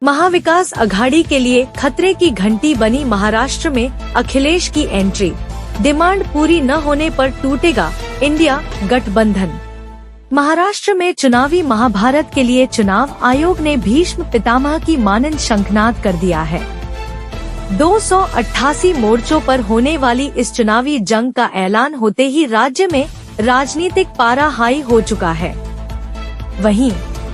महाविकास अघाड़ी के लिए खतरे की घंटी बनी महाराष्ट्र में अखिलेश की एंट्री। डिमांड पूरी न होने पर टूटेगा इंडिया गठबंधन। महाराष्ट्र में चुनावी महाभारत के लिए चुनाव आयोग ने भीष्म पितामह की मानंद शंखनाद कर दिया है। 288 मोर्चों पर होने वाली इस चुनावी जंग का ऐलान होते ही राज्य में राजनीतिक पारा हाई हो चुका है। वहीं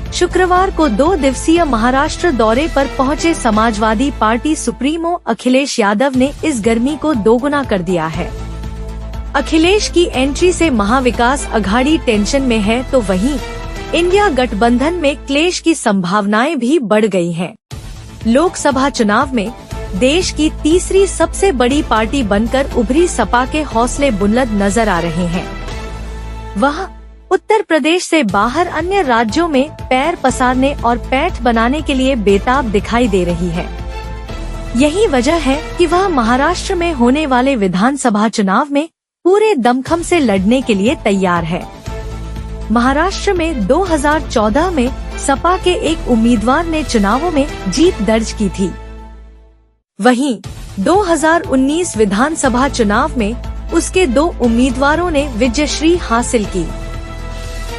शुक्रवार को 2 दिवसीय महाराष्ट्र दौरे पर पहुंचे समाजवादी पार्टी सुप्रीमो अखिलेश यादव ने इस गर्मी को दोगुना कर दिया है। अखिलेश की एंट्री से महाविकास अघाड़ी टेंशन में है तो वहीं इंडिया गठबंधन में क्लेश की संभावनाएं भी बढ़ गई हैं। लोकसभा चुनाव में देश की तीसरी सबसे बड़ी पार्टी बनकर उभरी सपा के हौसले बुलंद नजर आ रहे हैं। वह उत्तर प्रदेश से बाहर अन्य राज्यों में पैर पसारने और पैठ बनाने के लिए बेताब दिखाई दे रही है। यही वजह है कि वह महाराष्ट्र में होने वाले विधानसभा चुनाव में पूरे दमखम से लड़ने के लिए तैयार है। महाराष्ट्र में 2014 में सपा के एक उम्मीदवार ने चुनावों में जीत दर्ज की थी। वहीं 2019 विधानसभा चुनाव में उसके 2 उम्मीदवारों ने विजयश्री हासिल की।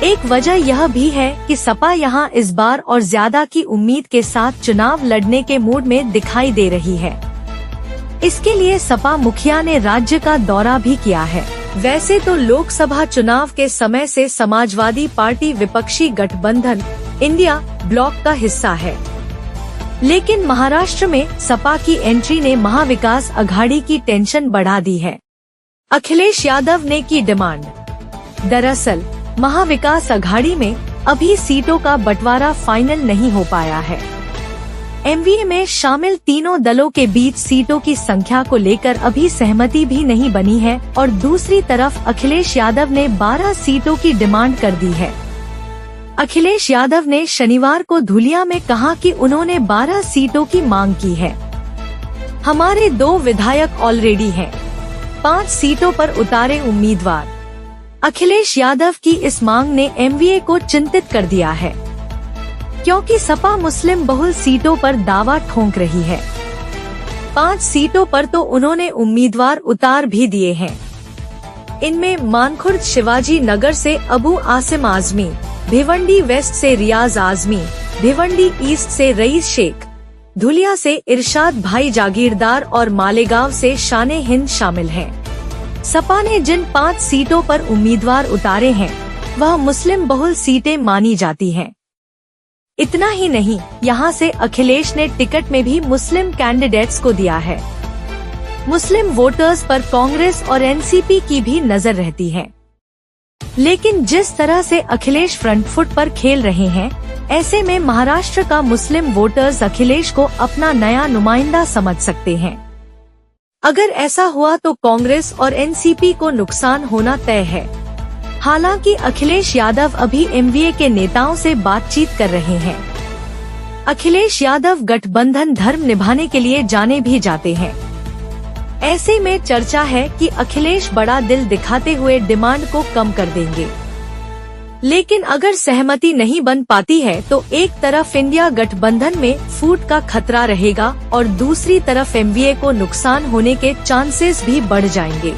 एक वजह यह भी है कि सपा यहां इस बार और ज्यादा की उम्मीद के साथ चुनाव लड़ने के मूड में दिखाई दे रही है। इसके लिए सपा मुखिया ने राज्य का दौरा भी किया है। वैसे तो लोकसभा चुनाव के समय से समाजवादी पार्टी विपक्षी गठबंधन इंडिया ब्लॉक का हिस्सा है, लेकिन महाराष्ट्र में सपा की एंट्री ने महाविकास अघाड़ी की टेंशन बढ़ा दी है। अखिलेश यादव ने की डिमांड। दरअसल महाविकास अघाड़ी में अभी सीटों का बंटवारा फाइनल नहीं हो पाया है। एमवीए में शामिल तीनों दलों के बीच सीटों की संख्या को लेकर अभी सहमति भी नहीं बनी है और दूसरी तरफ अखिलेश यादव ने 12 सीटों की डिमांड कर दी है। अखिलेश यादव ने शनिवार को धुलिया में कहा कि उन्होंने 12 सीटों की मांग की है। हमारे 2 विधायक ऑलरेडी हैं, 5 सीटों पर उतारे उम्मीदवार। अखिलेश यादव की इस मांग ने एमवीए को चिंतित कर दिया है, क्योंकि सपा मुस्लिम बहुल सीटों पर दावा ठोंक रही है। 5 सीटों पर तो उन्होंने उम्मीदवार उतार भी दिए हैं। इनमें मानखुर्द शिवाजी नगर से अबू आसिम आजमी, भिवंडी वेस्ट से रियाज आजमी, भिवंडी ईस्ट से रईस शेख, धुलिया से इरशाद भाई जागीरदार और मालेगांव से शाने हिंद शामिल हैं। सपा ने जिन 5 सीटों पर उम्मीदवार उतारे हैं वह मुस्लिम बहुल सीटें मानी जाती हैं। इतना ही नहीं, यहां से अखिलेश ने टिकट में भी मुस्लिम कैंडिडेट्स को दिया है। मुस्लिम वोटर्स पर कांग्रेस और एनसीपी की भी नजर रहती है। लेकिन जिस तरह से अखिलेश फ्रंट फुट पर खेल रहे हैं, ऐसे में महाराष्ट्र का मुस्लिम वोटर्स अखिलेश को अपना नया नुमाइंदा समझ सकते हैं। अगर ऐसा हुआ तो कांग्रेस और एनसीपी को नुकसान होना तय है। हालांकि अखिलेश यादव अभी एमवीए के नेताओं से बातचीत कर रहे हैं। अखिलेश यादव गठबंधन धर्म निभाने के लिए जाने भी जाते हैं। ऐसे में चर्चा है कि अखिलेश बड़ा दिल दिखाते हुए डिमांड को कम कर देंगे। लेकिन अगर सहमति नहीं बन पाती है तो एक तरफ इंडिया गठबंधन में फूट का खतरा रहेगा और दूसरी तरफ एमवीए को नुकसान होने के चांसेस भी बढ़ जाएंगे।